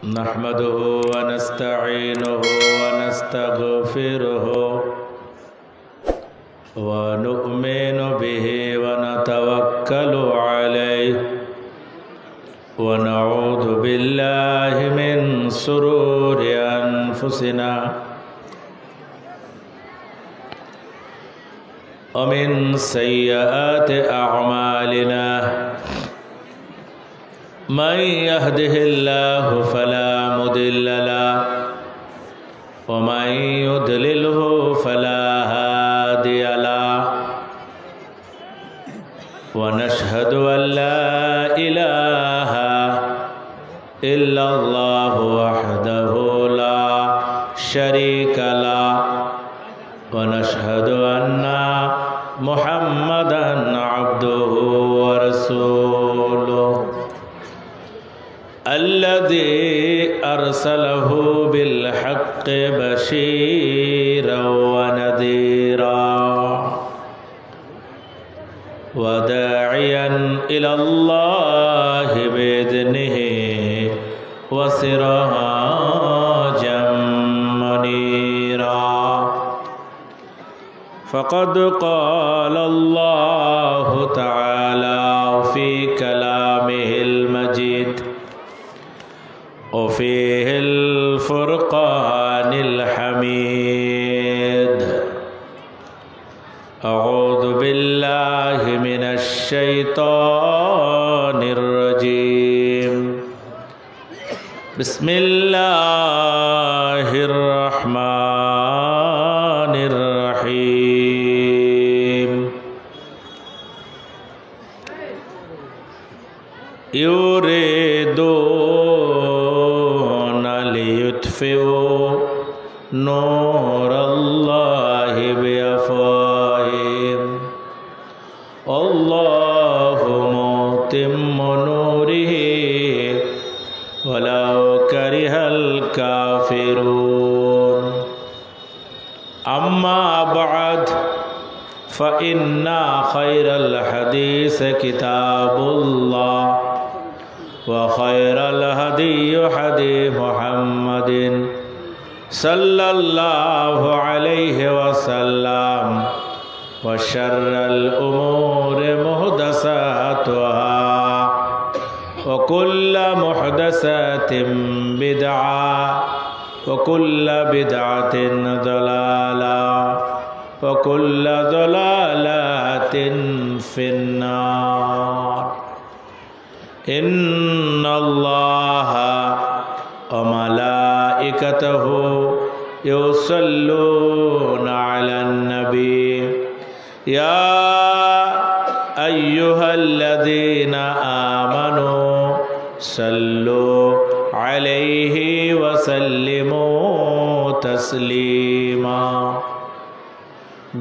नहमदुहु व नस्तईनुहु व नस्तगफिरुहु व नु'मिनु बिहि व नतवक्कलु अलैहि व नऊज़ु बिल्लाहि मिन शुरूरि अनफुसिना व मिन सय्यिआति अअमालिना मन यहदिहिल्लाहु फला मुदिल्ल लहु व मन युद्लिलहु फला हादिय लहु व नशहदु अल्ला इलाहा इल्लल्लाहु वहदहु ला शरीका लहु व नशहदु अन्ना मुहम्मदन अब्दुहु व रसूलुहु अल्लज़ी अरसलहु बिल्हक़्क़ि बशीरन व नज़ीरा व दाइयन इलल्लाहि बिइज़्निहि व सिराजम मुनीरा फ़क़द क़ाल अल्लाहु तआला फ़ी कलामिहिल मजीद वफ़ीहिल फ़ुरक़ानिल हमीद अऊज़ु बिल्लाहि मिनश शैतानिर रजीम बिस्मिल्लाहिर रहमानिर रहीम युरीदून लियुत्फ़िऊ नूरल्लाहि बिअफ़वाहिहिम अल्लाहु मुतिम्मु नूरिहि वलौ करिहल काफ़िरून अम्मा बअद फ़इन्ना खैरल हदीस किताबुल्लाह व खैरल हदीयु हदी मुहम्मदिन सल्लल्लाहु अलैहि वसल्लम व शर्रल उमूरि मुहदसातुहा व कुल्लु मुहदसतिन बिदअह व कुल्लु बिदअतिन दलालह व कुल्लु दलालतिन फिन्नार इन्नल्लाहा व मलाइकतहु युसल्लूना अलन नबी या अय्युहल्लज़ीना आमनू सल्लू अलैहि व सल्लिमू तस्लीमा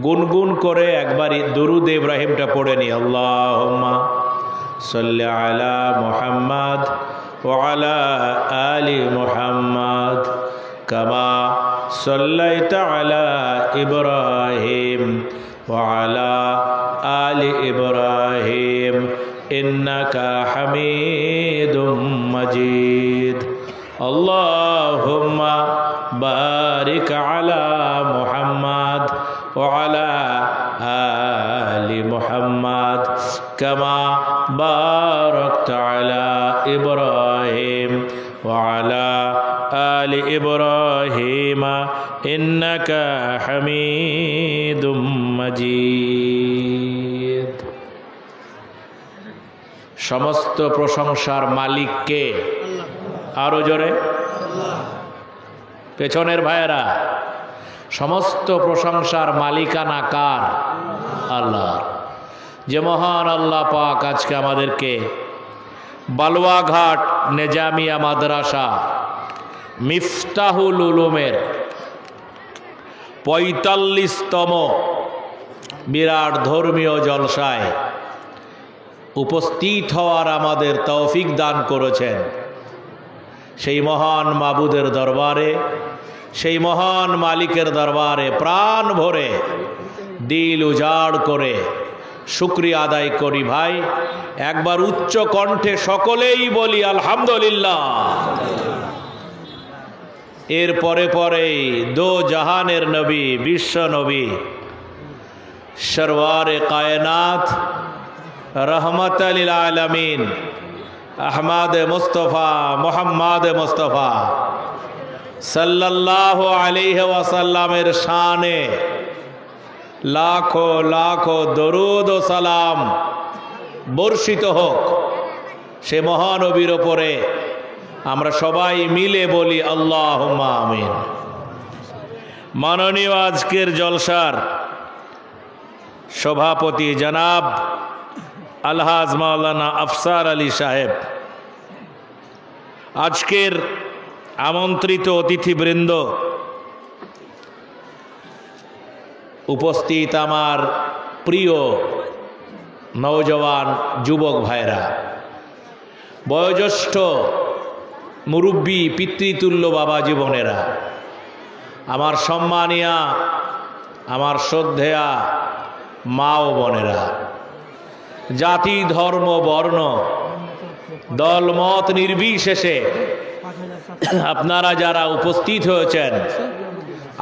गुनगुन करे एकबार दुरूद इब्राहिमटा पढ़े नी अल्लाहुम्मा सल्लि अला मुहम्मद व अला आलि मुहम्मद कमा सल्लैता अला इब्राहिम व अला आलि इब्राहिम इन्नका हमीदुम मजीद अल्लाहुम्मा बारिक अला मुहम्मद व अला आलि मुहम्मद कमा बारकता अला इब्राहिम व अला आलि इब्राहिम इन्नका हमीदुम मजीद। समस्त प्रशंसार मालिक के आरो जोरे पेछनेर भाइरा समस्त प्रशंसार मालिकाना कार आल्लाह जे महान अल्लाह पाक आज के आमादेरके बालुआघाट नेजामिया माद्रासा मिफ्ताहुल उलूमेर 45तम बिराट धर्मीय जलसाय उपस्थित हওয়ার आमादेर तौफिक दान करेছেন সেই মহান মাবুদের দরবারে সেই মহান মালিকের দরবারে প্রাণ ভরে দিল উজাড় করে শুকরিয়া আদায় করি ভাই একবার উচ্চ কণ্ঠে সকলেই বলি আলহামদুলিল্লাহ এর পরে পরেই দো জাহানের নবী, বিশ্ব নবী, সরওয়ারে কায়নাত, রহমত লিল আলামিন, আহমদ মুস্তফা মোহাম্মদ মুস্তফা সাল্লাল্লাহু আলাইহি ওয়াসাল্লামের শানে লাখো লাখো দরুদ ও সালাম বর্ষিত হোক। সে মহানবীর ওপরে আমরা সবাই মিলে বলি আল্লাহুম্মা আমিন। মাননীয় আজকের জলসার সভাপতি জনাব আলহাজ মাওলানা আফসার আলী সাহেব, আজকের আমন্ত্রিত অতিথিবৃন্দ, উপস্থিত আমার প্রিয় নওজওয়ান যুবক ভাইরা, বয়োজ্যেষ্ঠ মুরব্বী পিতৃতুল্য বাবা জীবনেরা, আমার সম্মানিয়া, আমার শ্রদ্ধেয়া মা ও বোনেরা, জাতি ধর্ম বর্ণ দলমত নির্বিশেষে আপনারা যারা উপস্থিত হয়েছেন,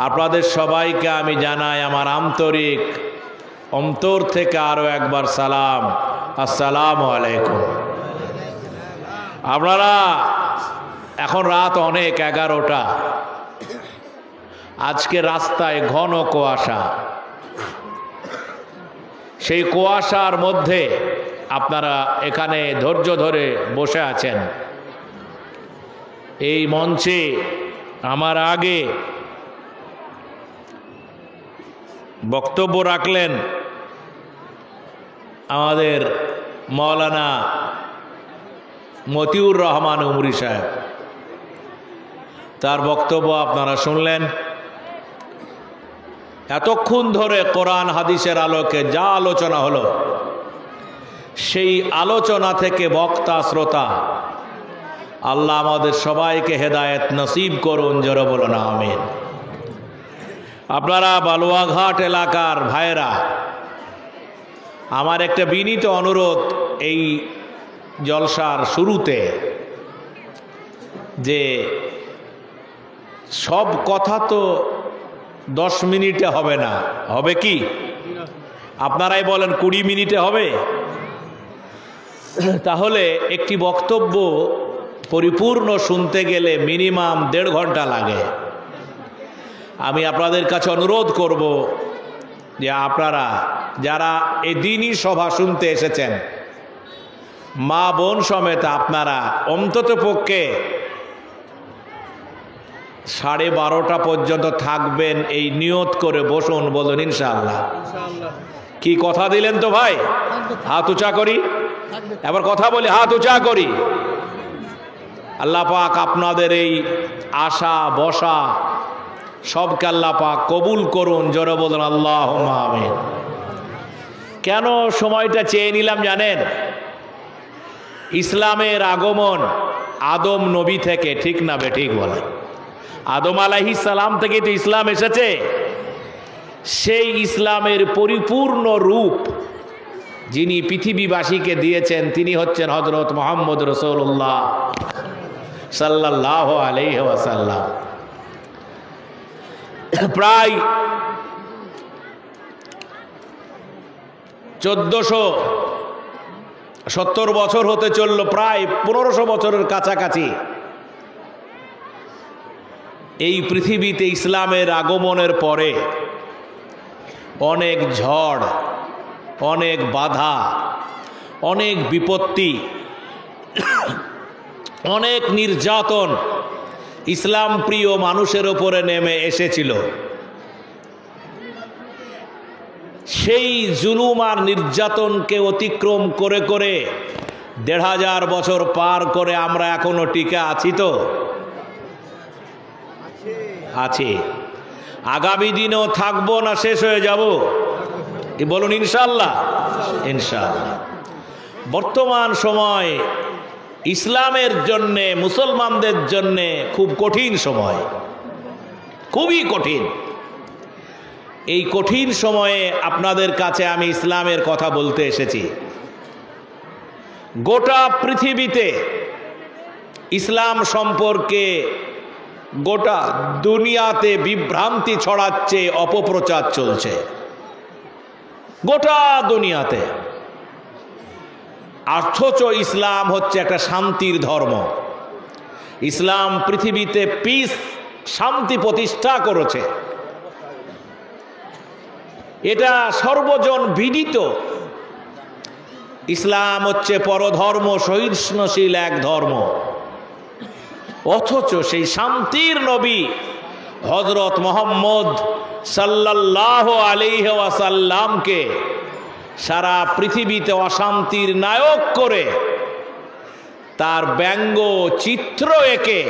আপনাদের সবাইকে আমি জানাই আমার আন্তরিক অন্তর থেকে আরও একবার সালাম, আসসালামু আলাইকুম। আপনারা এখন রাত অনেক 11টা, আজকে রাস্তায় ঘন কুয়াশা, সেই কুয়াশার মধ্যে আপনারা এখানে ধৈর্য ধরে বসে আছেন। এই মঞ্চে আমার আগে বক্তব্য রাখলেন আমাদের মাওলানা মতিউর রহমান উমরি সাহেব, তার বক্তব্য আপনারা শুনলেন। এতক্ষণ ধরে কোরআন হাদিসের আলোকে যা আলোচনা হলো, সেই আলোচনা থেকে বক্তা শ্রোতা আল্লাহ আমাদের সবাইকে হেদায়েত নসিব করুন, জোরে বলুন আমিন। আপনারা বালুয়াঘাট এলাকার ভাইরা, আমার একটা বিনীত অনুরোধ এই জলসার শুরুতে, যে সব কথা তো 10 মিনিটে হবে না, হবে কি? আপনারাই বলেন 20 মিনিটে হবে? তাহলে একটি বক্তব্য পরিপূর্ণ শুনতে গেলে মিনিমাম 1.5 ঘন্টা লাগে। আমি আপনাদের কাছে অনুরোধ করব যে আপনারা যারা এই দিনই সভা শুনতে এসেছেন, মা বোন সমেত আপনারা অন্তত পক্ষে 12:30 পর্যন্ত থাকবেন, এই নিয়ত করে বসুন। বলুন ইনশাআল্লাহ। কি কথা দিলেন তো ভাই? হাত উঁচা করি, এবার কথা বলি, হাত উঁচা করি। আল্লাহ পাক আপনাদের এই আশা বসা সবকে আল্লাহ পাক কবুল করুন, জোরে বলুন আল্লাহুম্মা আমিন। কেন সময়টা চেয়ে নিলাম জানেন? ইসলামের আগমন আদম নবী থেকে, ঠিক না বেঠিক বলে? আদম আলাইহিস সালাম থেকে তো ইসলাম এসেছে। সেই ইসলামের পরিপূর্ণ রূপ যিনি পৃথিবীবাসীকে দিয়েছেন, তিনি হচ্ছেন হযরত মুহাম্মদ রাসূলুল্লাহ সাল্লাল্লাহু আলাইহি ওয়াসাল্লাম। প্রায় 1470 বছর হতে চলল, প্রায় 1500 বছরের কাছাকাছি এই পৃথিবীতে ইসলামের আগমনের পরে অনেক ঝড়, অনেক বাধা, অনেক বিপত্তি, অনেক নির্যাতন ইসলাম প্রিয় মানুষের ওপরে নেমে এসেছিল। সেই জুলুম আর নির্যাতনকে অতিক্রম করে করে 1500 বছর পার করে আমরা এখনো টিকে আছি তো? আছি। আগামী দিনেও থাকবো না শেষ হয়ে যাব? কি বলুন ইনশাআল্লাহ? ইনশাআল্লাহ। বর্তমান সময় ইসলামের জন্যে, মুসলমানদের জন্যে খুব কঠিন সময়, খুবই কঠিন। এই কঠিন সময়ে আপনাদের কাছে আমি ইসলামের কথা বলতে এসেছি। গোটা পৃথিবীতে ইসলাম সম্পর্কে গোটা দুনিয়াতে বিভ্রান্তি ছড়াচ্ছে, অপপ্রচার চলছে গোটা দুনিয়াতে। অথচ ইসলাম হচ্ছে একটা শান্তির ধর্ম। ইসলাম পৃথিবীতে পিস, শান্তি প্রতিষ্ঠা করেছে। এটা সর্বজন বিদিত। ইসলাম হচ্ছে পরধর্ম সহিষ্ণুশীল এক ধর্ম। অথচ সেই শান্তির নবী হযরত মুহাম্মদ সাল্লাল্লাহু আলাইহি ওয়াসাল্লামকে সারা পৃথিবীতে অশান্তির নায়ক করে তার ব্যঙ্গ চিত্র এঁকে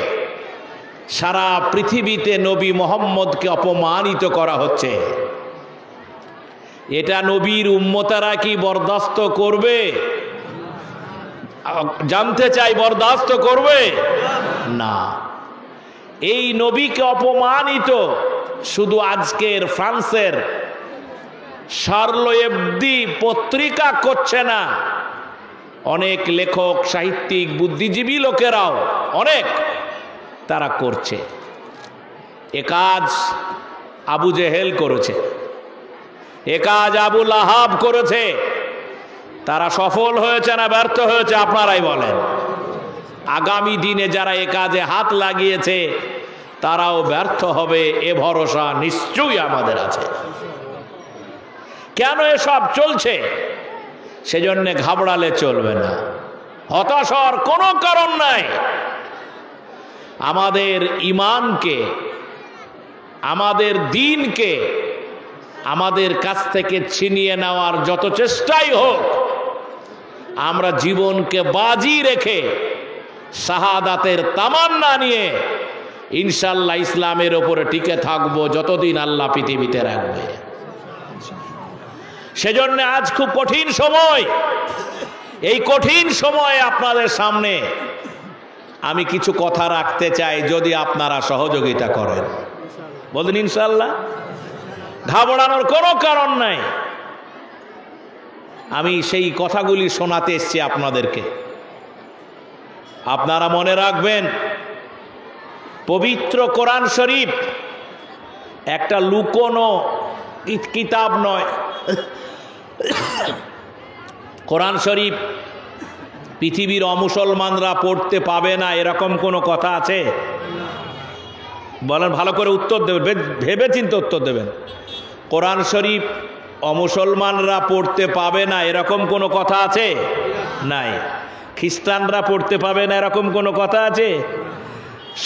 সারা পৃথিবীতে নবী মুহাম্মদকে অপমানিত করা হচ্ছে। এটা নবীর উম্মতেরা কি বরদাস্ত করবে? জানতে চাই, বরদাস্ত করবে না। এই নবীকে অপমানিত শুধু আজকের ফ্রান্সের শার্লো এবদি পত্রিকা করছে না, অনেক লেখক, সাহিত্যিক, বুদ্ধিজীবী লোকেরাও অনেক তারা করছে। এ কাজ আবু জেহেল করেছে, এ কাজ আবু লাহাব করেছে। তারা সফল হয়েছে না ব্যর্থ হয়েছে আপনারাই বলেন। আগামী দিনে যারা এ কাজে হাত লাগিয়েছে তারাও ব্যর্থ হবে, এ ভরসা নিশ্চয়ই আমাদের আছে। কেন এসব চলছে সেজন্য ঘাবড়ালে চলবে না, হতাশ হওয়ার কোনো কারণ নাই। আমাদের ঈমানকে, আমাদের দ্বীনকে আমাদের কাছ থেকে ছিনিয়ে নেওয়ার যত চেষ্টাই হোক, আমরা জীবনকে বাজি রেখে শাহাদাতের তামান্না নিয়ে ইনশাআল্লাহ ইসলামের ওপরে টিকে থাকবো যতদিন আল্লাহ পৃথিবীতে রাখবে। সেজন্য আজ খুব কঠিন সময়। এই কঠিন সময়ে আপনাদের সামনে আমি কিছু কথা রাখতে চাই, যদি আপনারা সহযোগিতা করেন। বলুন ইনশাআল্লাহ। ঘাবড়ানোর কোনো কারণ নাই। আমি সেই কথাগুলি শোনাতে এসেছি আপনাদেরকে। আপনারা মনে রাখবেন, পবিত্র কোরআন শরীফ একটা লুকোনো কিতাব নয়। কোরআন শরীফ পৃথিবীর অমুসলমানরা পড়তে পাবে না এরকম কোনো কথা আছে? বলেন, ভালো করে উত্তর দেবেন, ভেবে চিন্তে উত্তর দেবেন। কোরআন শরীফ অমুসলমানরা পড়তে পাবে না এরকম কোনো কথা আছে? নাই। খ্রিস্টানরা পড়তে পাবে না এরকম কোনো কথা আছে?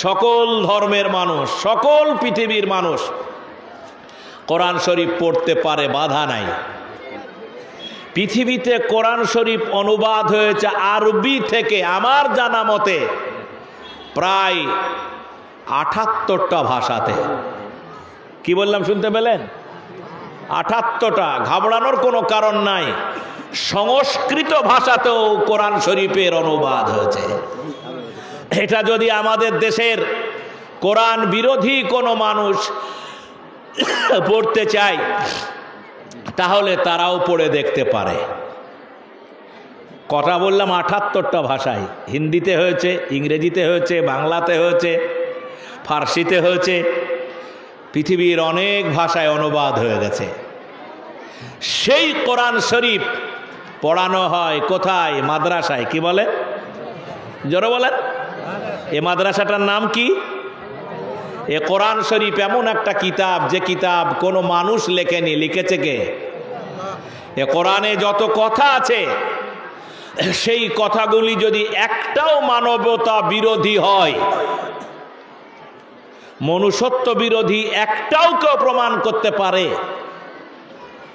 সকল ধর্মের মানুষ, সকল পৃথিবীর মানুষ কোরআন শরীফ পড়তে পারে, বাধা নাই। পৃথিবীতে কোরআন শরীফ অনুবাদ হয়েছে আরবি থেকে আমার জানা মতে প্রায় ৭৮টা ভাষাতে। কি বললাম শুনতে পেলেন? ৭৮টা। ঘাবড়ানোর কোনো কারণ নাই। সংস্কৃত ভাষাতেও কোরআন শরীফের অনুবাদ হয়েছে। এটা যদি আমাদের দেশের কোরআন বিরোধী কোনো মানুষ পড়তে চায় তাহলে তারাও পড়ে দেখতে পারে। কথা বললাম ৭৮টা ভাষায়। হিন্দিতে হয়েছে, ইংরেজিতে হয়েছে, বাংলাতে হয়েছে, ফার্সিতে হয়েছে, পৃথিবীর অনেক ভাষায় অনুবাদ হয়ে গেছে। সেই কোরআন শরীফ পড়ানো হয় কোথায়? মাদ্রাসায়। কি বলে? জোরে বলেন। এ মাদ্রাসাটার নাম কি? এ কোরআন শরীফ এমন একটা কিতাব, যে কিতাব কোনো মানুষ লেখেনি, লিখেছে কে? এ কোরআনে যত কথা আছে সেই কথাগুলি যদি একটাও মানবতা বিরোধী হয়, মনুষ্যত্ব বিরোধী একটাও কেউ প্রমাণ করতে পারে,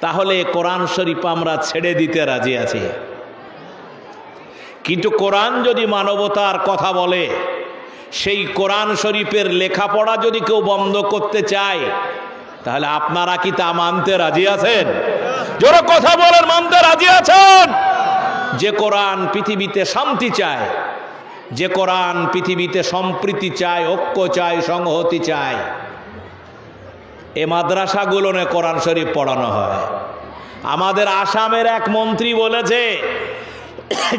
তাহলে কোরআন শরীফ আমরা ছেড়ে দিতে রাজি আছি। কিন্তু কোরআন যদি মানবতার কথা বলে, সেই কোরআন শরীফের লেখাপড়া যদি কেউ বন্ধ করতে চায়, তাহলে আপনারা কি তা মানতে রাজি আছেন? জোরে কথা বলেন, মানতে রাজি আছেন? যে কোরআন পৃথিবীতে শান্তি চায়, যে কোরআন পৃথিবীতে সম্প্রীতি চায়, ঐক্য চায়, সংহতি চায়, এ মাদ্রাসাগুলোনে কোরআন শরীফ পড়ানো হয়। আমাদের আসামের এক মন্ত্রী বলেছে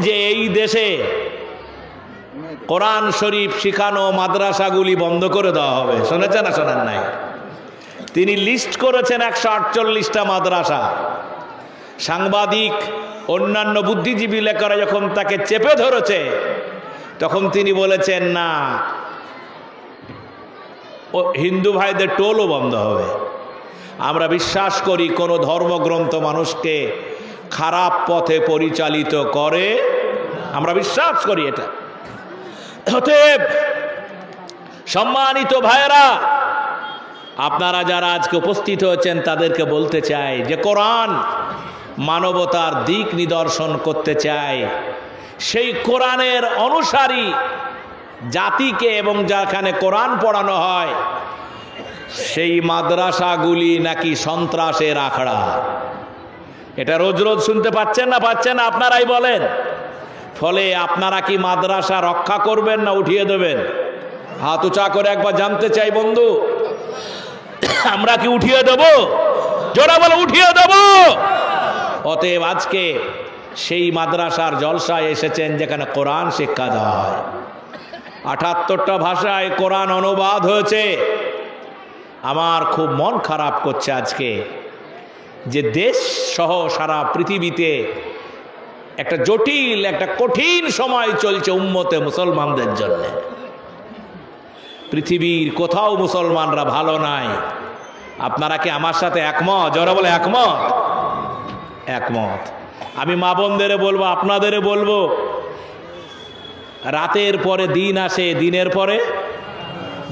যে এই দেশে কোরআন শরীফ শিখানো মাদ্রাসাগুলি বন্ধ করে দেওয়া হবে। শুনেছেন না শোনেন নাই? তিনি লিস্ট করেছেন 148টা মাদ্রাসা। সাংবাদিক অন্যান্য বুদ্ধিজীবী লেখকরা যখন তাকে চেপে ধরেছে তখন তিনি বলেছেন না, ও হিন্দু ভাইদের টোলও বন্ধ হবে। আমরা বিশ্বাস করি কোনো ধর্মগ্রন্থ মানুষকে খারাপ পথে পরিচালিত করে, আমরা বিশ্বাস করি এটা। অতএব সম্মানিত ভাইয়েরা, আপনারা যারা আজকে উপস্থিত হয়েছেন তাদেরকে বলতে চাই যে কোরআন মানবতার দিক নিদর্শন করতে চায়। সেই কোরআনের অনুসারী জাতিকে এবং যেখানে কোরআন পড়ানো হয় সেই মাদ্রাসাগুলি নাকি সন্ত্রাসের আখড়া। এটা রোজ রোজ শুনতে পাচ্ছেন না পাচ্ছেন না? আপনারাই বলেন। ফলে আপনারা কি মাদ্রাসা রক্ষা করবেন না উঠিয়ে দেবেন? হাত উঁচা করে একবার জানতে চাই বন্ধু, আমরা কি উঠিয়ে দেব? জোরে বলে উঠিয়ে দেব। অতএব আজকে সেই মাদ্রাসার জলসায় এসেছেন যেখানে কোরআন শিক্ষা দেওয়া হয়। 78টা ভাষায় কোরআন অনুবাদ হয়েছে। আমার খুব মন খারাপ করছে আজকে যে দেশ সহ সারা পৃথিবীতে একটা জটিল, একটা কঠিন সময় চলছে উম্মতে মুসলমানদের জন্য। পৃথিবীর কোথাও মুসলমানরা ভালো নাই। আপনারা কি আমার সাথে একমত? যারা বলে একমত, একমত। আমি মা বোনদের বলবো, আপনাদের বলবো, রাতের পরে দিন আসে, দিনের পরে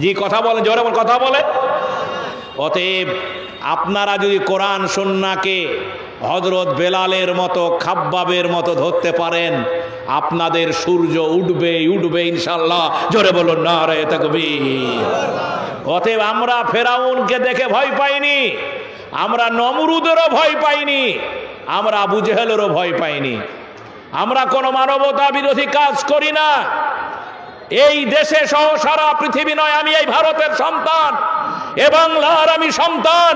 জি কথা বলে, জোরে বল কথা বলে। অতএব আপনারা যদি কোরআন সুন্নাহকে হযরত বেলালের মতো, খাব্বাবের মতো ধরতে পারেন, আপনাদের সূর্য উঠবে উঠবে ইনশাআল্লাহ। জোরে বলুন নারে তাকবীর। অতএব আমরা ফেরাউনকে দেখে ভয় পাইনি, আমরা নমরুদেরও ভয় পাইনি, আমরা আবু জেহেলেরও ভয় পাইনি। আমরা কোনো মানবতা বিরোধী কাজ করি না। এই দেশে সহ সারা পৃথিবী নয়, আমি এই ভারতের সন্তান, এ বাংলার আমি সন্তান।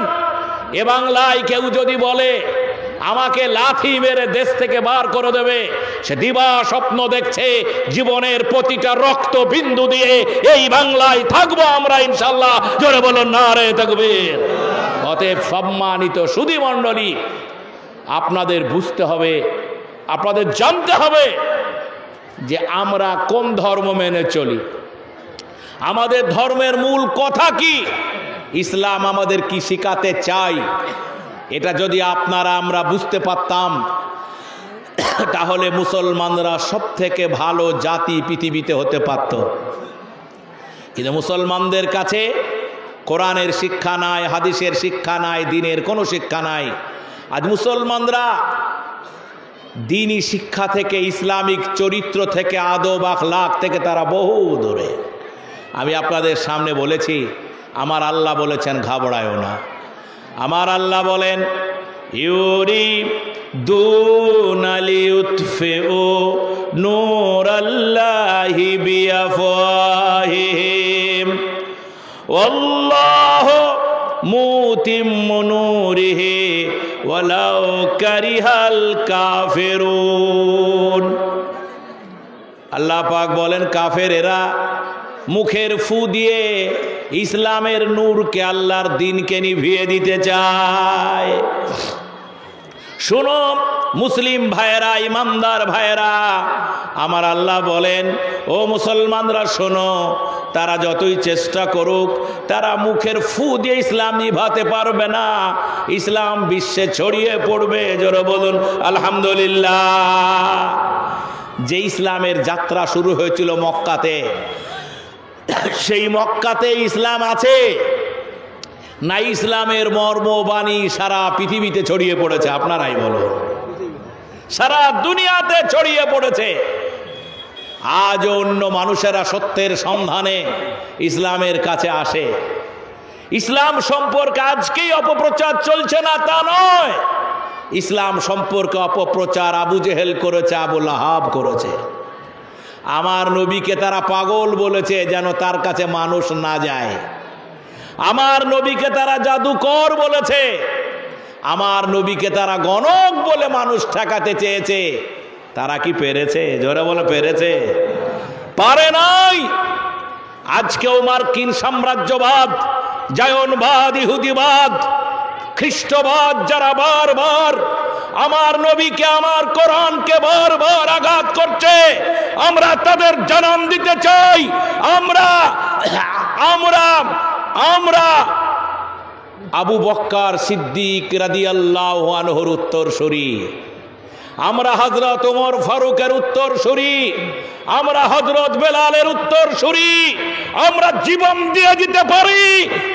এ বাংলায় কেউ যদি বলে আমাকে লাথি মেরে দেশ থেকে বার করে দেবে, সে দিবা স্বপ্ন দেখছে জীবনের প্রতিটা রক্ত বিন্দু দিয়ে এই বাংলায় থাকবো আমরা ইনশাআল্লাহ। জোরে বলুন নারে তাকবীর। অতএব সম্মানিত সুধী মণ্ডলী, আপনাদের বুঝতে হবে, আপনাদের জানতে হবে যে আমরা কোন ধর্ম মেনে চলি, আমাদের ধর্মের মূল কথা কি, ইসলাম আমাদের কি শিখাতে চাই। এটা যদি আপনারা আমরা বুঝতে পারতাম তাহলে মুসলমানরা সব থেকে ভালো জাতি পৃথিবীতে হতে পারত। কিন্তু মুসলমানদের কাছে কোরআনের শিক্ষা নাই, হাদিসের শিক্ষা নাই, দ্বীনের কোনো শিক্ষা নাই। আজ মুসলমানরা দ্বীনি শিক্ষা থেকে, ইসলামিক চরিত্র থেকে, আদব আখলাক থেকে তারা বহু দূরে। আমি আপনাদের সামনে বলেছি, আমার আল্লাহ বলেছেন ঘাবড়ায়ও না। আমার আল্লাহ বলেন ইউরিদুনা লিইউতফিউ নূরাল্লাহি বিআফওয়াহিহিম ওয়াল্লাহু মুতিম্মু নূরিহি ওয়ালাউ কারিহাল কাফিরুন। আল্লাহ পাক বলেন কাফেরেরা মুখের ফু দিয়ে ইসলামের নূরকে, আল্লাহর দ্বীনকে নিভিয়ে দিতে চায়। শুনো মুসলিম ভাইয়েরা, ইমানদার ভাইয়েরা, আমার আল্লাহ বলেন ও মুসলমানরা শোনো, তারা যতই চেষ্টা করুক তারা মুখের ফু দিয়ে ইসলাম নিভাতে পারবে না। ইসলাম বিশ্বে ছড়িয়ে পড়বে। জোরে বলুন আলহামদুলিল্লাহ। যে ইসলামের যাত্রা শুরু হয়েছিল মক্কাতে, সেই মক্কাতে ইসলাম আছে না? ইসলামের মর্মবাণী সারা পৃথিবীতে ছড়িয়ে পড়েছে। আপনারাই বলুন, সারা দুনিয়াতে ছড়িয়ে পড়েছে। আজ অন্য মানুষেরা সত্যের সন্ধানে ইসলামের কাছে আসে। ইসলাম সম্পর্কে আজকেই অপপ্রচার চলছে না তা নয়। ইসলাম সম্পর্কে অপপ্রচার আবু জেহেল করেছে, আবু লাহাব করেছে। আমার নবীকে তারা পাগল বলেছে যেন তার কাছে মানুষ না যায়। আমার নবীকে তারা জাদুকর বলেছে। আমার নবীকে তারা গণক বলে মানুষ ঠেকাতে চেয়েছে। তারা কি পেরেছে? জোরে বলে পেরেছে? পারে নাই। আজকেও মার্কিন সাম্রাজ্যবাদ, জায়নবাদ, ইহুদিবাদ, খ্রিস্টবাদ যারা বারবার আমার নবীকে, আমার কোরআনকে বারবার আঘাত করছে, আমরা তাদের জানান দিতে চাই। আমরা আমরা আমরা আবু বকর সিদ্দিক রাদিয়াল্লাহু আনহুর উত্তরসূরি, আমরা হযরত ওমর ফারুকের উত্তরসূরি, আমরা হযরত বেলালের উত্তরসূরি। আমরা জীবন দিয়ে দিতে পারি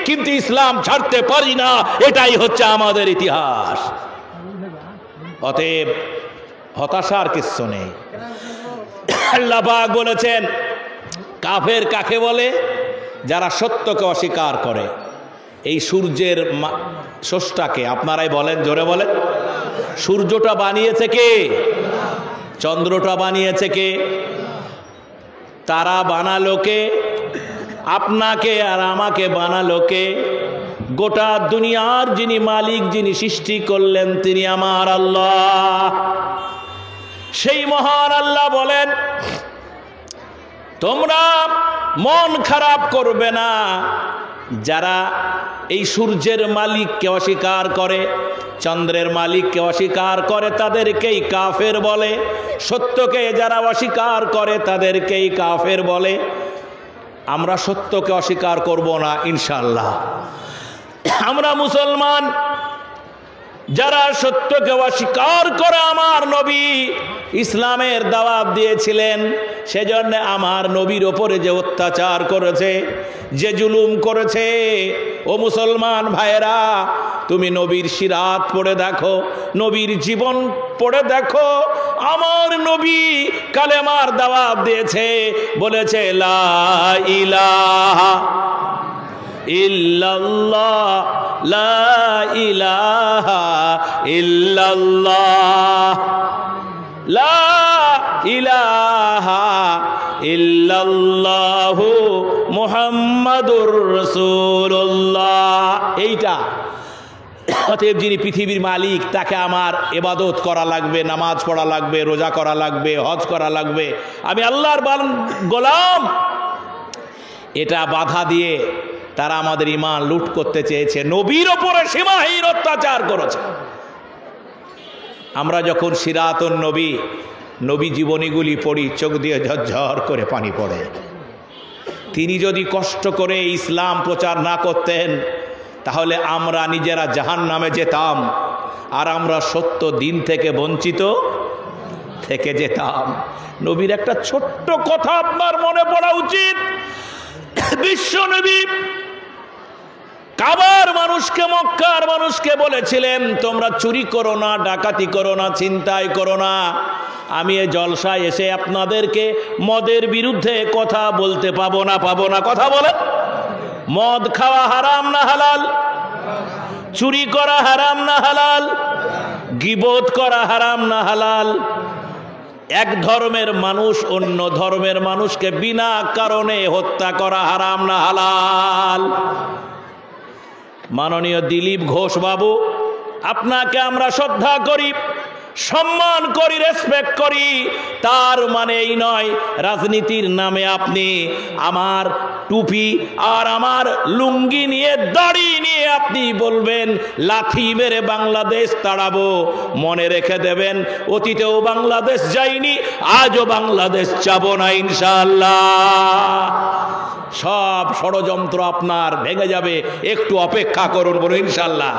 কিন্তু ইসলাম ছাড়তে পারি না, এটাই হচ্ছে আমাদের ইতিহাস। অতএব হতাশার কিছু নেই। আল্লাহ পাক বলেছেন কাফের কাকে বলে? যারা সত্যকে অস্বীকার করে। এই সূর্যের স্রষ্টাকে আপনারাই বলেন, জোরে বলেন। সূর্যটা বানিয়েছে কে? চন্দ্রটা বানিয়েছে কে? তারা বানালো কে? আপনাকে আর আমাকে বানালো কে? গোটা দুনিয়ার যিনি মালিক, যিনি সৃষ্টি করলেন, তিনি আমার আল্লাহ। সেই মহান আল্লাহ বলেন তোমরা মন খারাপ করবে না। যারা এই সূর্যের মালিককে অস্বীকার করে, চন্দ্রের মালিককে অস্বীকার করে, তাদেরকেই কাফের বলে। সত্যকে যারা অস্বীকার করে তাদেরকেই কাফের বলে। আমরা সত্যকে অস্বীকার করব না ইনশাআল্লাহ। আমরা মুসলমান যারা সত্যকে অস্বীকার করে, আমার নবী ইসলামের দাওয়াত দিয়েছিলেন, সেজন্য আমার নবীর ওপরে যে অত্যাচার করেছে, যে জুলুম করেছে, ও মুসলমান ভাইয়েরা, তুমি নবীর সিরাত পড়ে দেখো, নবীর জীবন পড়ে দেখো। আমার নবী কালেমার দাওয়াত দিয়েছে, বলেছে লা ইলাহা ইল্লাল্লাহ, লা ইলাহা ইল্লাল্লাহ, লা ইলাহা ইল্লাল্লাহু মুহাম্মাদুর রাসূলুল্লাহ। এইটা। অতএব যিনি পৃথিবীর মালিক, তাকে আমার ইবাদত করা লাগবে, নামাজ পড়া লাগবে, রোজা করা লাগবে, হজ করা লাগবে। আমি আল্লাহর গোলাম। এটা বাধা দিয়ে তারা আমাদের ঈমান লুট করতে চেয়েছে, নবীর ওপরে সীমাহীন অত্যাচার করেছে। আমরা যখন সিরাতুন নবী, নবী জীবনীগুলি পড়ি, চোখ দিয়ে ঝরঝর করে পানি পড়ে। তিনি যদি কষ্ট করে ইসলাম প্রচার না করতেন, তাহলে আমরা নিজেরা জাহান্নামে যেতাম, আর আমরা সত্য দিন থেকে বঞ্চিত থেকে যেতাম। নবীর একটা ছোট্ট কথা আপনার মনে পড়া উচিত। বিশ্ব নবী কাবার মানুষকে, মক্কার মানুষকে বলেছিলেন, তোমরা চুরি করো না, ডাকাতি করো না, ছিনতাই করো না। আমি এই জলসায় এসে আপনাদেরকে মদের বিরুদ্ধে কথা বলতে পাবো না। কথা বলে, মদ খাওয়া হারাম না হালাল? চুরি করা হারাম না হালাল? গীবত করা হারাম না হালাল? এক ধর্মের মানুষ অন্য ধর্মের মানুষকে বিনা কারণে হত্যা করা হারাম না হালাল? মাননীয় দিলীপ ঘোষ বাবু, আপনাকে আমরা শ্রদ্ধা করি, সম্মান করি, রেসপেক্ট করি। তার মানে এই নয় রাজনীতির নামে আপনি আমার টুপি আর আমার লুঙ্গি নিয়ে, দাড়ি নিয়ে আপনি বলবেন লাথি মেরে বাংলাদেশ তাড়াবো। মনে রেখে দেবেন, অতীতেও বাংলাদেশ যায়নি, আজও বাংলাদেশ যাব না ইনশাআল্লাহ। সব ষড়যন্ত্র আপনার ভেঙে যাবে, একটু অপেক্ষা করুন, বলুন ইনশাআল্লাহ।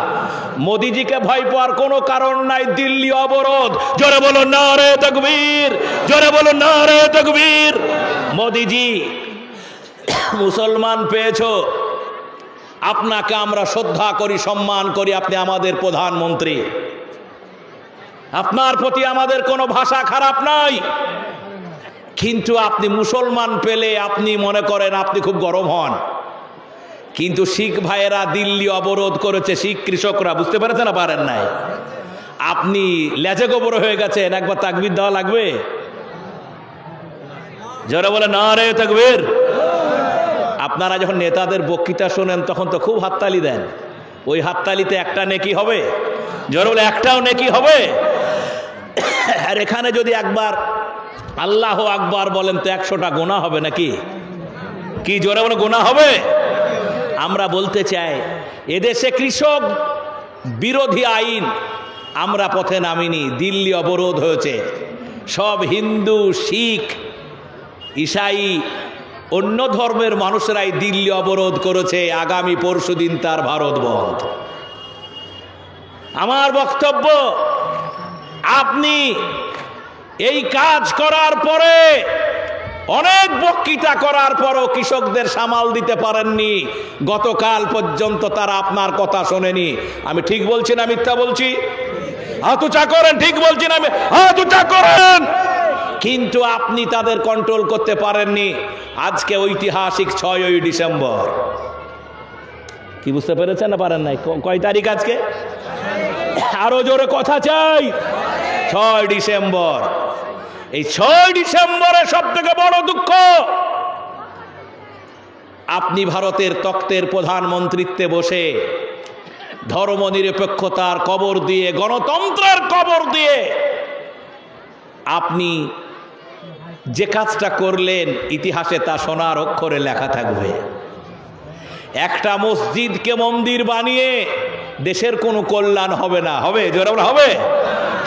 মোদিজিকে ভয় পাওয়ার কোনো কারণ নাই। দিল্লি অবরোধ, জোরে বলুন নারে তাকবীর, জোরে বলুন নারে তাকবীর। মোদিজি মুসলমান পেয়েছো, আপনাকে আমরা শ্রদ্ধা করি, সম্মান করি, আপনি আমাদের প্রধানমন্ত্রী। আপনার প্রতি আমাদের কোনো ভাষা খারাপ নাই, কিন্তু আপনি মুসলমান পেলে আপনি মনে করেন আপনি খুব গরম হন। কিন্তু শিখ ভাইয়েরা দিল্লি অবরোধ করেছে, শিখ কৃষকরা, বুঝতে পেরেছেন না? পারেন নাই? আপনি লেজে গোবর হয়ে গেছেন, একবার তাকবীর দেওয়া লাগবে। যারা বলে নারে তাকবীর। আপনারা যখন নেতাদের বক্তৃতা শোনেন তখন তো খুব হাততালি দেন। ওই হাততালিতে একটা নেকি হবে? যারা বলে একটাও নেকি হবে? আর এখানে যদি একবার আল্লাহ আকবার বলেন তো 100টা গুনাহ হবে নাকি? কি জোরে বলে গুনাহ হবে? আমরা বলতে চাই এদেশে কৃষক বিরোধী আইন আমরা পথে নামিনি। দিল্লি অবরোধ হয়েছে, সব হিন্দু, শিখ, ঈসাই, অন্য ধর্মের মানুষরাই দিল্লি অবরোধ করেছে। আগামী পরশুদিন তার ভারত বন্ধ। আমার বক্তব্য, আপনি এই কাজ করার পরে, অনেক বক্তৃতা করার পরও কৃষকদের সামাল দিতে পারেননি। গতকাল পর্যন্ত তারা আপনার কথা শোনেনি। আমি ঠিক বলছি না মিথ্যা বলছি? হাত উঁচা করেন। ঠিক বলছি না? হাত উঁচা করেন। কিন্তু আপনি তাদের কন্ট্রোল করতে পারেননি। আজকে ঐতিহাসিক 6ই ডিসেম্বর। কি বুঝতে পেরেছেন না পারেন নাই? কয় তারিখ আজকে? আরো জোরে কথা চাই। 6 ডিসেম্বর। এই 6 ডিসেম্বরে সব থেকে বড় দুঃখ, আপনি ভারতের তখ্তের প্রধানমন্ত্রীত্বে বসে ধর্মনিরপেক্ষতার কবর দিয়ে, গণতন্ত্রের কবর দিয়ে আপনি যে কাজটা করলেন, ইতিহাসে তা সোনার অক্ষরে লেখা থাকবে। একটা মসজিদকে মন্দির বানিয়ে দেশের কোনো কল্যাণ হবে না। হবে? জোরে হবে?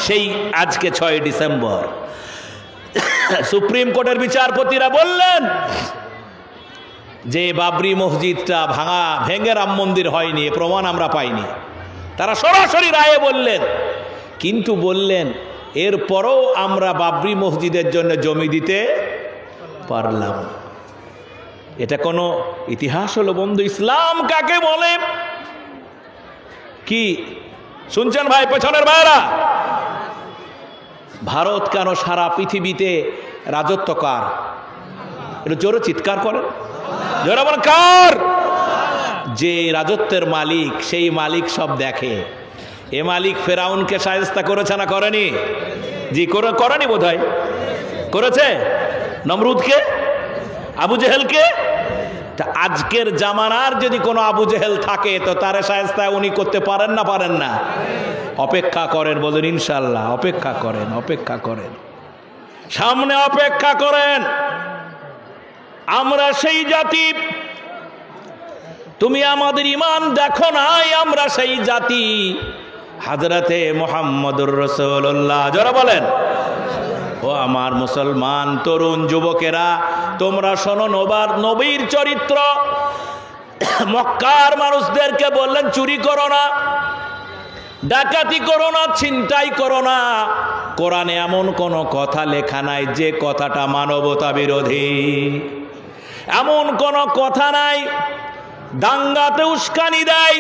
সেই আজকে 6 ডিসেম্বর সুপ্রিম কোর্টের বিচারপতিরা বললেন যে বাবরি মসজিদটা ভেঙে রাম মন্দির হয়নি, এ প্রমাণ আমরা পাইনি। তারা সরাসরি রায়ে বললেন, কিন্তু বললেন এরপরও আমরা বাবরি মসজিদের জন্য জমি দিতে পারলাম। এটা কোনো ইতিহাস হলো বন্ধু? ইসলাম কাকে বলে? কি শুনছেন ভাই, পেছনের ভাইরা? ভারত কেন সারা পৃথিবীতে রাজত্ব কার? একটু জোরে চিৎকার করেন, জোরে বলেন কার? যে রাজত্বের মালিক, সেই মালিক সব দেখে। এ মালিক ফেরাউনকে শায়েস্তা করেছে না করেনি? জি করেনি, বোধহয় করেছে। নমরুদকে, আবু জেহেলকে। তা আজকের জামানার যদি কোনো আবু জেহেল থাকে তো তারে শায়েস্তা উনি করতে পারেন না? পারেন না? অপেক্ষা করেন, বলেন ইনশাল্লাহ। অপেক্ষা করেন, অপেক্ষা করেন, সামনে অপেক্ষা করেন। আমরা সেই জাতি, তুমি আমাদের ইমান দেখো নাই, আমরা সেই জাতি হযরতে মুহাম্মদুর রাসূলুল্লাহ। যারা বলেন, ও আমার মুসলমান তরুণ যুবকেরা, তোমরা শোনো নবীর চরিত্র। মক্কার মানুষদেরকে বললেন চুরি করো না, ডাকাতি করো না, ছিনতাই করো না। কোরআনে এমন কোনো কথা লেখা নাই যে কথাটা মানবতা বিরোধী। এমন কোনো কথা নাই দাঙ্গাতে উস্কানি দেয়।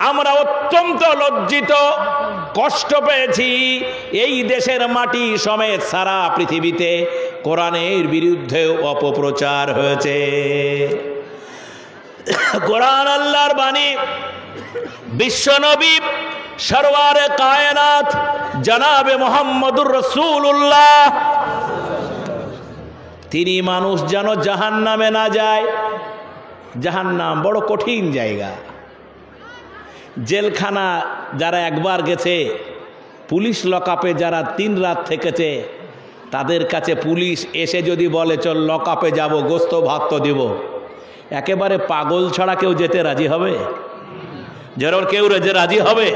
আমরা অত্যন্ত লজ্জিত, কষ্ট পেয়েছি। এই দেশের মাটি সমেত সারা পৃথিবীতে কোরআনের বিরুদ্ধে অপপ্রচার হয়েছে। কোরআন আল্লাহর বাণী, বিশ্বনবী সরওয়ারে কায়নাত জনাবে মুহাম্মদুর রাসূলুল্লাহ, তিনি মানুষ যেন জাহান্নামে না যায়। জাহান্নাম বড় কঠিন জায়গা। জেলখানা যারা একবার গেছে, পুলিশ লকআপে যারা 3 রাত থেকেছে, তাদের কাছে পুলিশ এসে যদি বলে চল লকআপে যাব, গোস্ত ভাত তো দিব, একেবারে পাগল ছাড়া কেউ যেতে রাজি হবে? যারা কেউ রাজি হবে?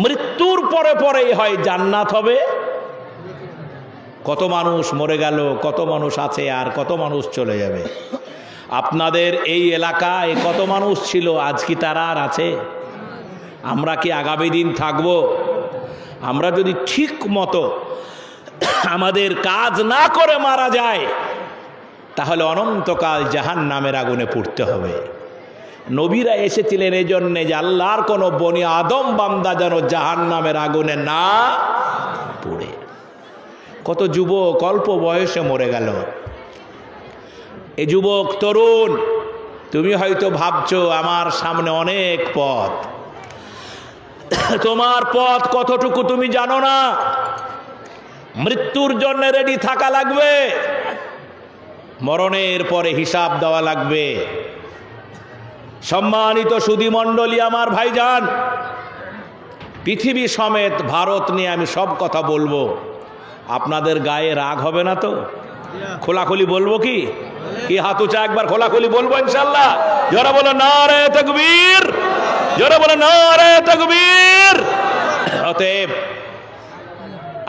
মৃত্যুর পরে পরেই হয় জান্নাত হবে। কত মানুষ মরে গেল, কত মানুষ আছে, আর কত মানুষ চলে যাবে। আপনাদের এই এলাকায় কত মানুষ ছিল, আজ কি তারা আর আছে? আমরা কি আগামী দিন থাকব? আমরা যদি ঠিক মতো আমাদের কাজ না করে মারা যায়, তাহলে অনন্তকাল জাহান্নামের আগুনে পুড়তে হবে। নবীরা এসেছিলেন এই জন্যে যে আল্লাহর কোনো বনি আদম বান্দা যেন জাহান্নামের আগুনে না পুড়ে। কত যুবক অল্প বয়সে মরে গেল। এই যুবক তরুণ, তুমি হয়তো ভাবছো আমার সামনে অনেক পথ। তোমার পথ কতটুকু তুমি জানো না। মৃত্যুর জন্য রেডি থাকা লাগবে, মরণের পরে হিসাব দেওয়া লাগবে। সম্মানিত সুধী মণ্ডলী, আমার ভাইজান, পৃথিবী সমেত ভারত নিয়ে আমি সব কথা বলবো। আপনাদের গায়ে রাগ হবে না তো? খোলাখুলি বলবো কি? কি হাত উঁচা একবার খোলাখুলি বলবো ইনশাল্লাহ? যারা বলে নারে তাকবীর, যারা বলে নারে তাকবীর। অতএব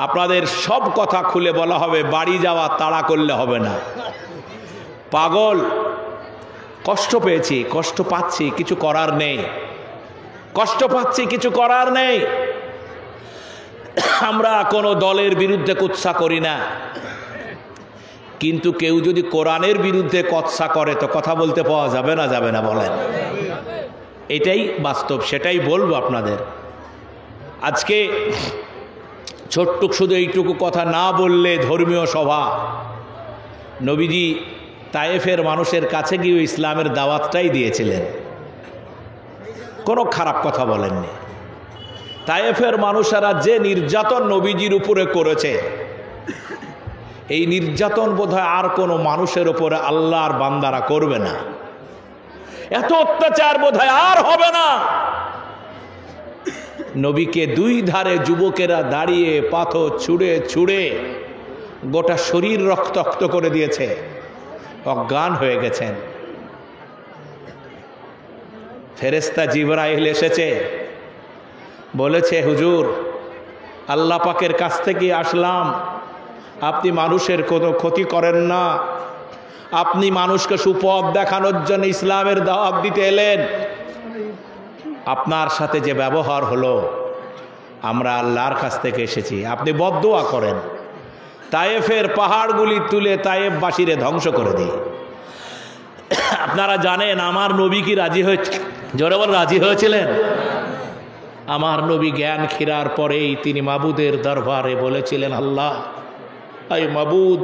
আপনাদের সব কথা খুলে বলা হবে, বাড়ি যাওয়া তাড়া করলে হবে না। পাগল, কষ্ট পেয়েছি, কষ্ট পাচ্ছি, কিছু করার নেই, কষ্ট পাচ্ছি, কিছু করার নেই। আমরা কোনো দলের বিরুদ্ধে কুৎসা করি না, কিন্তু কেউ যদি কোরআনের বিরুদ্ধে কুৎসা করে তো কথা বলতে পাওয়া যাবে না? যাবে না বলেন? এটাই বাস্তব, সেটাই বলবো আপনাদের। আজকে ছোট্ট শুধু এইটুকু কথা না বললে ধর্মীয় সভা। নবীজি তায়েফের মানুষের কাছে গিয়ে ইসলামের দাওয়াতটাই দিয়েছিলেন, কোনো খারাপ কথা বলেননি। তায়েফের মানুষেরা যে নির্যাতন নবীজির উপরে করেছে, এই নির্যাতন বোধহয় আর কোনো মানুষের উপরে আল্লাহর বান্দারা করবে না। এত অত্যাচার বোধহয় আর হবে না। নবীকে দুই ধারে যুবকেরা দাঁড়িয়ে পাথর ছুঁড়ে ছুঁড়ে গোটা শরীর রক্তাক্ত করে দিয়েছে, অজ্ঞান হয়ে গেছেন। ফেরেশতা জিবরাইল এসেছে, বলেছে হুজুর আল্লাহ পাকের কাছ থেকে আসলাম, আপনি মানুষের কোনো ক্ষতি করেন না, আপনি মানুষকে সুপথ দেখানোর জন্য ইসলামের দাওয়াত দিতে এলেন, আপনার সাথে যে ব্যবহার হলো আমরা আল্লাহর কাছ থেকে এসেছি, আপনি বদদুয়া করেন তায়েফের পাহাড়গুলি তুলে তায়েফবাসীরে ধ্বংস করে দিই। আপনারা জানেন আমার নবী কি রাজি হয়েছে? জোরে বল, রাজি হয়েছিলেন? আমার নবী জ্ঞান ফেরার পরেই তিনি মাবুদের দরবারে বলেছিলেন, আল্লাহ এই মাবুদ,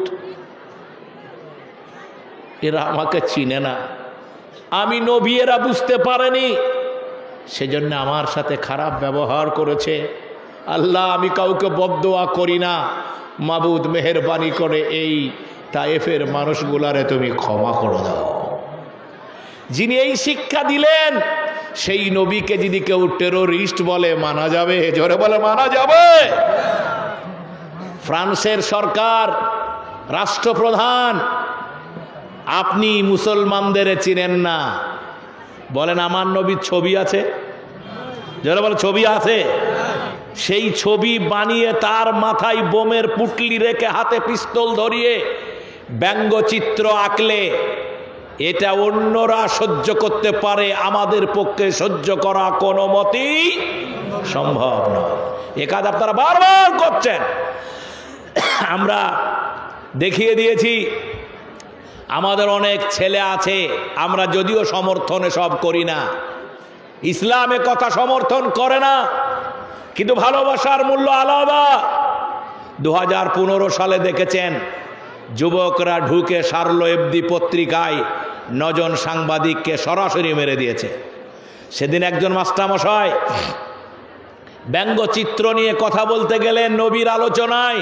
এরা আমাকে চিনে না, আমি নবী, এরা বুঝতে পারেনি, সেজন্য আমার সাথে খারাপ ব্যবহার করেছে। আল্লাহ আমি কাউকে বদদুয়া করি না, মাবুদ মেহেরবানি করে এই তায়েফের মানুষগুলারে তুমি ক্ষমা করে দাও। যিনি এই শিক্ষা দিলেন সেই নবীকে যদি কেউ টেরোরিস্ট বলে মানা যাবে? জোরে বলে মানা যাবে? ফ্রান্সের সরকার, রাষ্ট্রপ্রধান, আপনি মুসলমানদের চিনেন না, বলেন আমার নবীর ছবি আছে? যারা বলে ছবি আছে, সেই ছবি বানিয়ে তার মাথায় বোমের পুটলি রেখে হাতে পিস্তল ধরিয়ে ব্যঙ্গচিত্র আঁকলে এটা অন্যরা সহ্য করতে পারে, আমাদের পক্ষে সহ্য করা কোনো মতেই সম্ভব নয়। এ কাজ আপনারা বারবার করছেন, আমরা দেখিয়ে দিয়েছি। আমাদের অনেক ছেলে আছে, আমরা যদিও সমর্থনে সব করি না, ইসলামে কথা সমর্থন করে না, কিন্তু ভালোবাসার মূল্য আলাদা। 2015 সালে দেখেছেন যুবকরা ঢুকে শার্লো এফডি পত্রিকায় 9 জন সাংবাদিককে সরাসরি মেরে দিয়েছে। সেদিন একজন মাস্টারমশাই ব্যঙ্গচিত্র নিয়ে কথা বলতে গেলেন নবীর আলোচনায়,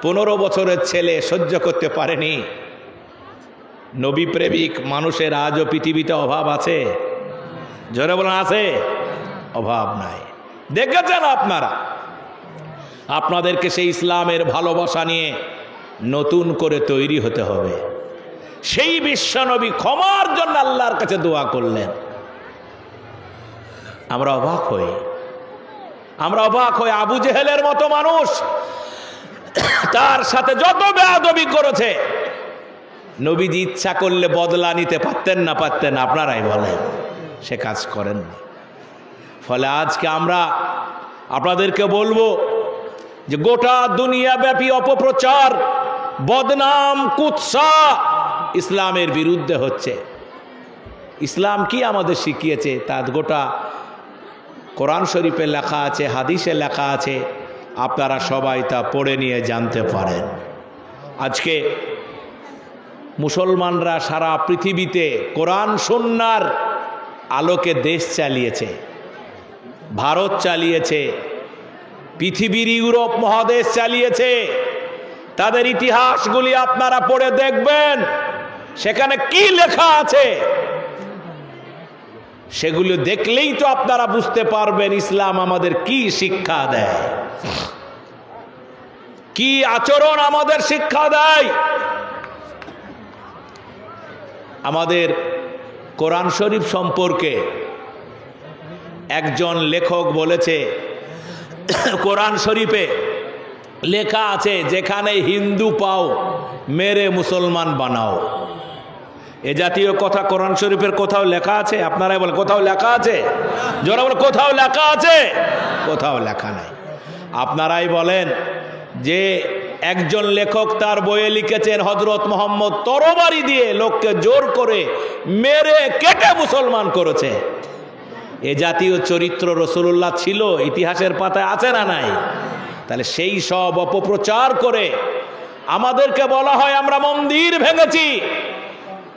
15 বছরের ছেলে সহ্য করতে পারেনি। নবী প্রেমিক মানুষের আজও পৃথিবীতে অভাব আছে? জোরে বলেন আছে? অভাব নাই। দেখেছেন আপনারা, আপনাদেরকে সেই ইসলামের ভালোবাসা নিয়ে নতুন করে তৈরি হতে হবে। সেই বিশ্বনবী ক্ষমার জন্য আল্লাহর কাছে দোয়া করলেন। আমরা অবাক হই, আমরা অবাক হই। আবু জেহেলের মতো মানুষ তার সাথে যত বেয়াদবি করেছে, নবীজি ইচ্ছা করলে বদলা নিতে পারতেন না? পারতেন? আপনারাই বলেন, সে কাজ করেন না। ফলে আজকে আমরা আপনাদেরকে বলবো যে গোটা দুনিয়াব্যাপী অপপ্রচার, বদনাম, কুৎসা ইসলামের বিরুদ্ধে হচ্ছে। ইসলাম কি আমাদের শিখিয়েছে তা গোটা কোরআন শরীফে লেখা আছে, হাদিসে লেখা আছে, আপনারা সবাই তা পড়ে নিয়ে জানতে পারেন। আজকে মুসলমানরা সারা পৃথিবীতে কোরআন সুন্নাহর আলোকে দেশ চালিয়েছে, ভারত চালিয়েছে, পৃথিবীর ইউরোপ মহাদেশ চালিয়েছে। তাদের ইতিহাসগুলি আপনারা পড়ে দেখবেন, সেখানে কি লেখা আছে সেগুলো দেখলেই তো আপনারা বুঝতে পারবেন ইসলাম আমাদের কি শিক্ষা দেয়। কি আচরণ আমাদের শিক্ষা দেয়। আমাদের কোরআন শরীফ সম্পর্কে একজন লেখক বলেছে, কোরআন শরীফে লেখা আছে যেখানে হিন্দু পাও মেরে মুসলমান বানাও। এ জাতীয় কথা কোরআন শরীফের কোথাও লেখা আছে? আপনারাই বলেন কোথাও লেখা আছে? যারা বলে কোথাও লেখা আছে, কোথাও লেখা নাই। আপনারাই বলেন যে একজন লেখক তার বইয়ে লিখেছেন হযরত মুহাম্মদ তরবারি দিয়ে লোককে জোর করে মেরে কেটে মুসলমান করেছে। এ জাতীয় চরিত্র রাসূলুল্লাহ ছিল, ইতিহাসের পাতায় আছে না নাই? তাহলে সেই সব অপপ্রচার করে আমাদেরকে বলা হয় আমরা মন্দির ভেঙেছি,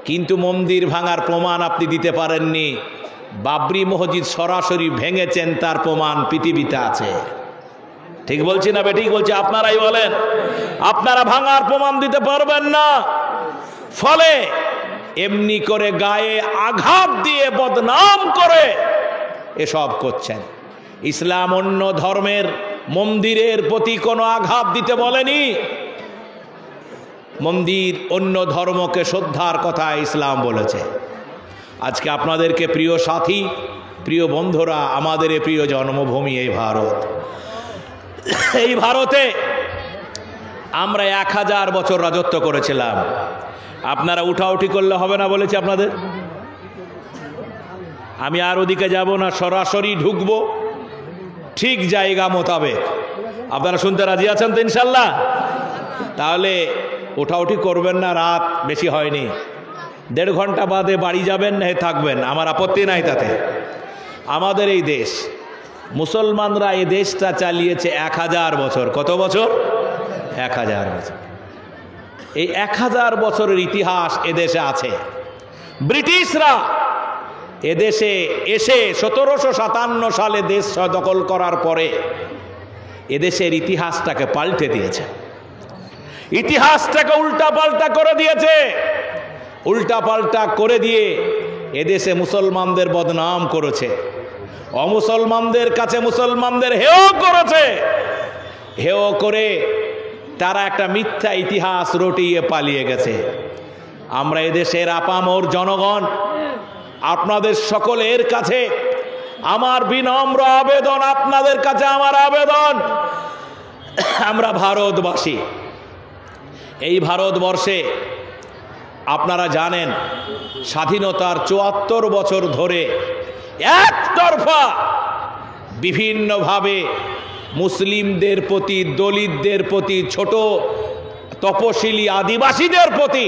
কিন্তু মন্দির ভাঙার প্রমাণ আপনি দিতে পারেননি। বাবরি মসজিদ সরাসরি ভেঙেছেন, তার প্রমাণ পৃথিবীতে আছে। ঠিক বলছি না বেঠিক বলছি? আপনারাই বলেন। আপনারা ভাঙার প্রমাণ দিতে পারবেন না, ফলে এমনি করে গায়ে আঘাত দিয়ে বদনাম করে এসব করছেন। ইসলাম অন্য ধর্মের মন্দিরের প্রতি কোনো আঘাত দিতে বলেনি। মন্দির অন্য ধর্মকে শ্রদ্ধার কথা ইসলাম বলেছে। আজকে আপনাদেরকে প্রিয় সাথী, প্রিয় বন্ধুরা, আমাদের এই প্রিয় জন্মভূমি এই ভারত, এই ভারতে আমরা 1000 বছর রাজত্ব করেছিলাম। আপনারা উঠাউঠি করলে হবে না বলেছি আপনাদের। আমি আর ওদিকে যাব না, সরাসরি ঢুকবো ঠিক জায়গা মোতাবেক। আপনারা শুনতে রাজি আছেন তো ইনশাল্লাহ? তাহলে উঠাউঠি করবেন না, রাত বেশি হয়নি, 1.5 ঘন্টা বাদে বাড়ি যাবেন না থাকবেন, আমার আপত্তি নাই তাতে। আমাদের এই দেশ, মুসলমানরা এই দেশটা চালিয়েছে 1000 বছর। কত বছর? 1000 বছর। এই 1000 বছরের ইতিহাস এদেশে আছে। ব্রিটিশরা এদেশে এসে 1757 সালে দেশ দখল করার পরে এদেশের ইতিহাসটাকে পাল্টে দিয়েছে, ইতিহাসটাকে উল্টাপাল্টা করে দিয়েছে। উল্টাপাল্টা করে দিয়ে এদেশে মুসলমানদের বদনাম করেছে, অমুসলমানদের কাছে মুসলমানদের হেয় করেছে। হেয় করে তারা একটা মিথ্যা ইতিহাস রটিয়ে পালিয়ে গেছে। আমরা এদেশের আপামর জনগণ, আপনাদের সকলের কাছে আমার বিনম্র আবেদন, আপনাদের কাছে আমার আবেদন, আমরা ভারতবাসী, এই ভারতবর্ষে আপনারা জানেন স্বাধীনতার 74 বছর ধরে একতরফা বিভিন্নভাবে মুসলিমদের প্রতি, দলিতদের প্রতি, ছোট তপশিলি আদিবাসীদের প্রতি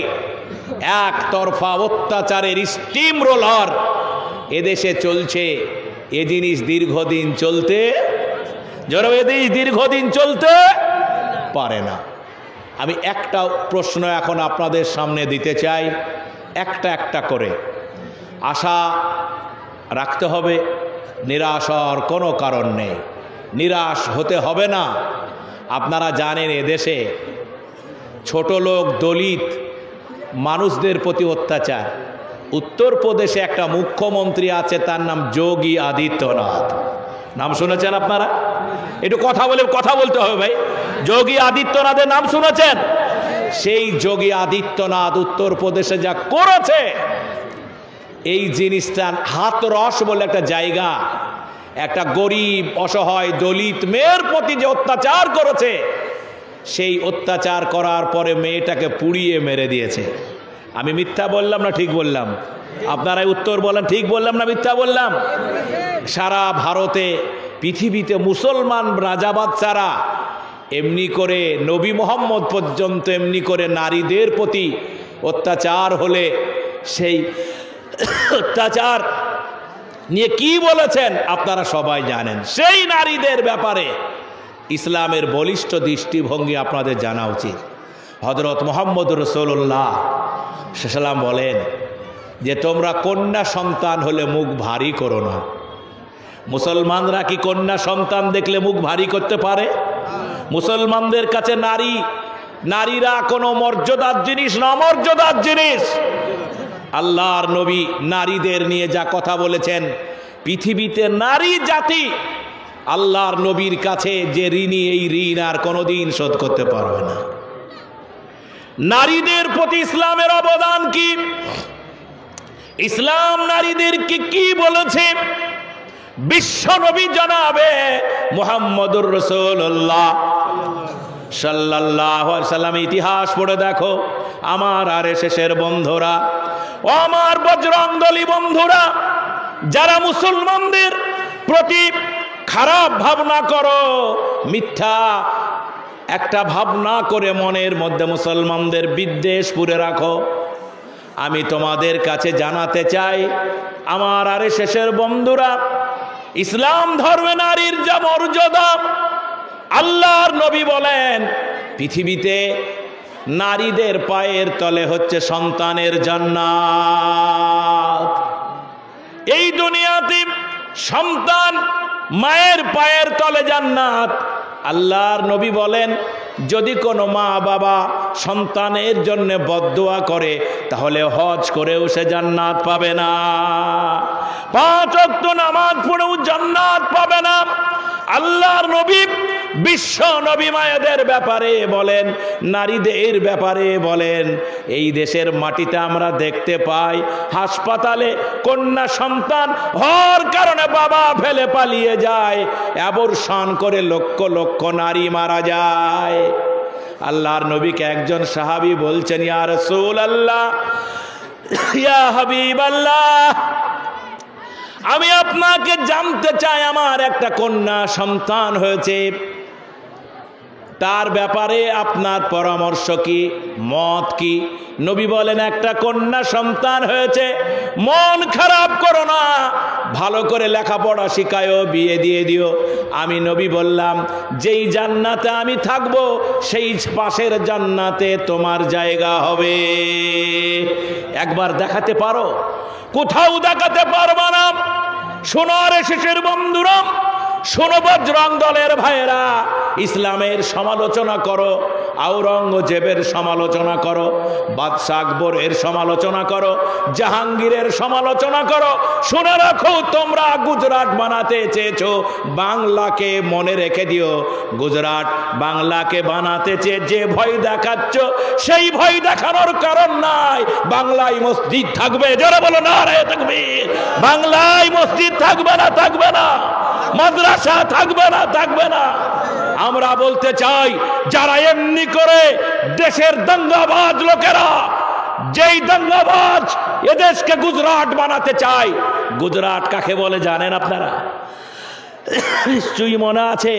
একতরফা অত্যাচারের স্টিম রোলার এদেশে চলছে। এ জিনিস দীর্ঘদিন চলতে, দীর্ঘদিন চলতে পারে না। আমি একটা প্রশ্ন এখন আপনাদের সামনে দিতে চাই, একটা একটা করে। আশা রাখতে হবে, নিরাশ হওয়ার কোনো কারণ নেই, নিরাশ হতে হবে না। আপনারা জানেন এদেশে ছোট লোক, দলিত মানুষদের প্রতি অত্যাচার। উত্তরপ্রদেশে একটা মুখ্যমন্ত্রী আছে, তার নাম যোগী আদিত্যনাথ। নাম শুনেছেন আপনারা? একটু কথা বলতে হবে ভাই। যোগী আদিত্যনাথের নাম শুনেছেন? সেই যোগী আদিত্যনাথ উত্তরপ্রদেশে যা করেছে, এই জিনিসটা হাতরস বলে একটা জায়গা, একটা গরিব অসহায় দলিত মেয়ের প্রতি যে অত্যাচার করেছে, সেই অত্যাচার করার পরে মেয়েটাকে পুড়িয়ে মেরে দিয়েছে। আমি মিথ্যা বললাম না ঠিক বললাম? আপনারাই উত্তর বলেন, ঠিক বললাম না মিথ্যা বললাম? সারা ভারতে, পৃথিবীতে মুসলমান রাজা বাদশারা এমনি করে, নবী মোহাম্মদ পর্যন্ত এমনি করে নারীদের প্রতি অত্যাচার হলে সেই অত্যাচার নিয়ে কি বলেছেন আপনারা সবাই জানেন। সেই নারীদের ব্যাপারে ইসলামের বলিষ্ঠ দৃষ্টিভঙ্গি আপনাদের জানা উচিত। হযরত মুহাম্মদ রাসূলুল্লাহ সাল্লাল্লাহু বলেন যে তোমরা কন্যা সন্তান হলে মুখ ভারী করো না। মুসলমানরা কি কন্যা সন্তান দেখলে মুখ ভারী করতে পারে? মুসলমানদের কাছে নারীরা কোনো মর্যাদার জিনিস না, অমর্যাদার জিনিস। আল্লাহর নবী নারীদের নিয়ে যা কথা বলেছেন, পৃথিবীতে নারী জাতি আল্লাহর নবীর কাছে যে ঋণী, এই ঋণ আর কোনোদিন শোধ করতে পারবে না। নারীদের প্রতি ইসলামের অবদান কি? ইসলাম নারীদেরকে কি বলেছে? বিশ্ব নবী জনাবে মুহাম্মদুর রাসূলুল্লাহ সাল্লাল্লাহু আলাইহি ওয়াসাল্লাম ইতিহাস পড়ে দেখো। আমার আরএসএসের বন্ধুরা, ও আমার বজরংদলী বন্ধুরা, যারা মুসলমানদের প্রতি খারাপ ভাবনা করো, মিথ্যা একটা ভাবনা করে মনের মধ্যে মুসলমানদের বিদ্বেষ পুরে রাখো, আমি তোমাদের কাছে জানাতে চাই, আমার আরএসএসের বন্ধুরা, ইসলাম ধর্মে নারীর যা মর্যাদা, আল্লাহর নবী বলেন পৃথিবীতে নারীদের পায়ের তলে হচ্ছে সন্তানের জান্নাত। এই দুনিয়াতে সন্তান মায়ের পায়ের তলে জান্নাত। আল্লাহর নবী বলেন যদি কোনো মা বাবা সন্তানের জন্য বদদুয়া করে তাহলে হজ করেও সে জান্নাত পাবে না, 5 ওয়াক্ত নামাজ পড়েও জান্নাত পাবে না। আল্লাহর নবী বিশ্ব নবী মায়েদের ব্যাপারে বলেন, নারীদের ব্যাপারে বলেন, এই দেশের মাটিতে আমরা দেখতে পাই হাসপাতালে কন্যা সন্তান হওয়ার কারণে বাবা ফেলে পালিয়ে যায়, অ্যাবর্শন করে লক্ষ লক্ষ নারী মারা যায়। আল্লাহর নবীকে একজন সাহাবী বলছেন, ইয়া রাসূলুল্লাহ, ইয়া হাবিবাল্লাহ, আমি আপনাকে জানতে চাই, আমার একটা কন্যা সন্তান হয়েছে, তার ব্যাপারে আপনার পরামর্শ কি, মত কি? নবী বলেন একটা কন্যা সন্তান হয়েছে, মন খারাপ করো না, ভালো করে লেখাপড়া শিখায়ও, বিয়ে দিয়ে দিও। আমি নবী বললাম যেই জান্নাতে আমি থাকবো সেই পাশের জান্নাতে তোমার জায়গা হবে। একবার দেখাতে পারো? কোথাও দেখাতে পারবা না। শোনো আরএসএসের বন্ধুরা, শোনো বজরং দলের ভাইয়েরা, ইসলামের সমালোচনা করো, আওরঙ্গজেবের সমালোচনা করো, বাদশাহ আকবরের সমালোচনা করো, জাহাঙ্গীরের সমালোচনা করো, শুনে রাখো তোমরা গুজরাট বানাতে চেয়েছো, বাংলাকে মনে রেখে দিও, গুজরাট বাংলাকে বানাতে চেয়ে যে ভয় দেখাচ্ছ সেই ভয় দেখানোর কারণ নাই। বাংলায় মসজিদ থাকবে, যারা বলো নারায়ে তাকবীর, বাংলায় মসজিদ থাকবে না, থাকবে না, মাদ্রাসা থাকবে না, থাকবে না। আমরা বলতে চাই যারা এমনি করে দেশের দাঙ্গাবাজ লোকেরা, যেই দাঙ্গাবাজ এদেশকে গুজরাট বানাতে চায়, গুজরাট কাকে বলে জানেন আপনারা? নিশ্চয়ই মনে আছে,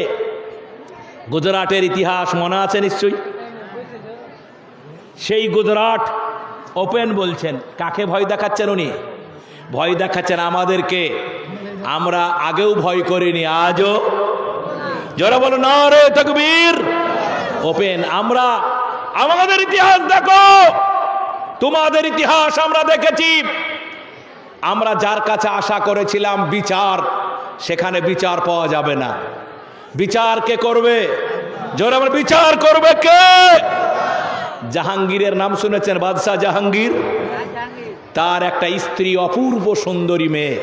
গুজরাটের ইতিহাস মনে আছে নিশ্চয়ই। সেই গুজরাট ওপেন বলছেন, কাকে ভয় দেখাচ্ছেন উনি? ভয় দেখাচ্ছেন আমাদেরকে। আমরা আগেও ভয় করিনি, আজও। যারা বলো নারে তাকবীর, ওপেন। আমরা আমাদের ইতিহাস দেখো, তোমাদের ইতিহাস আমরা দেখেছি। আমরা যার কাছে আশা করেছিলাম বিচার, সেখানে বিচার পাওয়া যাবে না। বিচার কে করবে? যারা আমরা বিচার করবে কে? জাহাঙ্গীরের নাম শুনেছেন? বাদশাহ জাহাঙ্গীর, তার একটা স্ত্রী অপূর্ব সুন্দরী মেয়ে,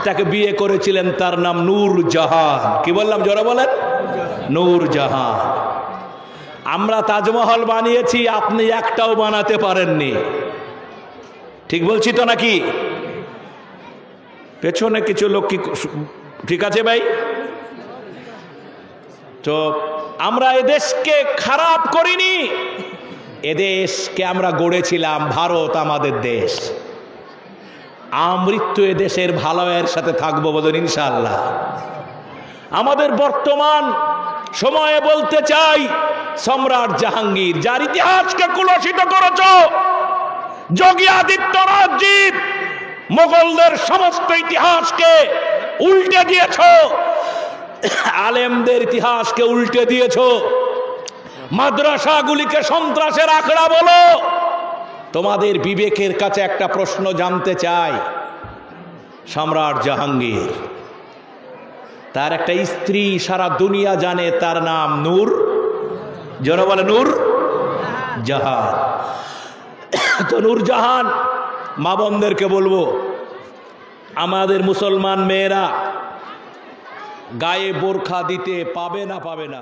তাকে বিয়ে করেছিলেন, তার নাম নূরজাহান। কি বললাম? জোরে বলেন, নূরজাহান। আমরা তাজমহল বানিয়েছি, আপনি একটাও বানাতে পারেননি। ঠিক বলছি তো নাকি? পেছনে কিছু লোক কি ঠিক আছে ভাই? তো আমরা এদেশকে খারাপ করিনি, এদেশকে আমরা গড়েছিলাম। ভারত আমাদের দেশ, আমৃত্যু এদেশের ভালোয়ের সাথে থাকবো বলুন ইনশাআল্লাহ। আমাদের বর্তমান সময়ে বলতে চাই, সম্রাট জাহাঙ্গীর, যার ইতিহাসকে কুলসিত করেছ, যোগী আদিত্যনাথজি মোগলদের সমস্ত ইতিহাসকে উল্টে দিয়েছ, আলেমদের ইতিহাসকে উল্টে দিয়েছ, মাদ্রাসাগুলিকে সন্ত্রাসের আখড়া বলো। তোমাদের বিবেকের কাছে একটা প্রশ্ন জানতে চাই, সম্রাট জাহাঙ্গীর, তার একটা স্ত্রী সারা দুনিয়া জানে, তার নাম নূর, যারা বলে নূর জাহান। তো নূরজাহান, মা বোনদেরকে বলবো, আমাদের মুসলমান মেয়েরা গায়ে বোরখা দিতে পাবে না? পাবে না?